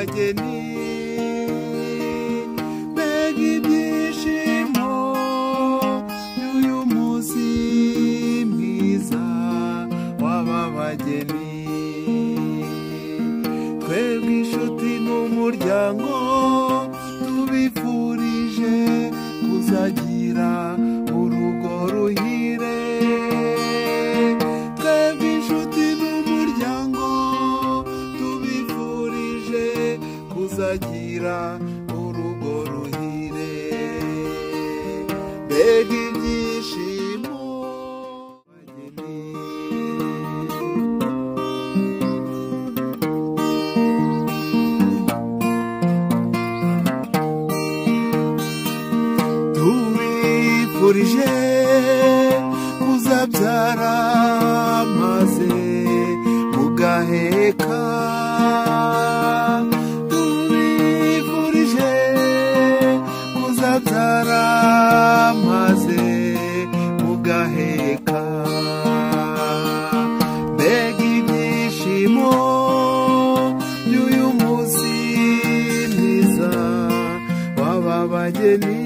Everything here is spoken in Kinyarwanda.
w'ababageni mbega ibyishimo y'uyu munsi mwiza w'ababageni twebwe inshuti n'umuryango tubifurije kuzagira urugo ruhire twebwe inshuti n'umuryango tubifurije kuzagira urugo ruhire mbega ibyishimo tubifurije kuzabyara maze mugaheka tubifurije kuzabyara maze mugaheka mbega ibyishimo y'uyu munsi mwiza w'ababageni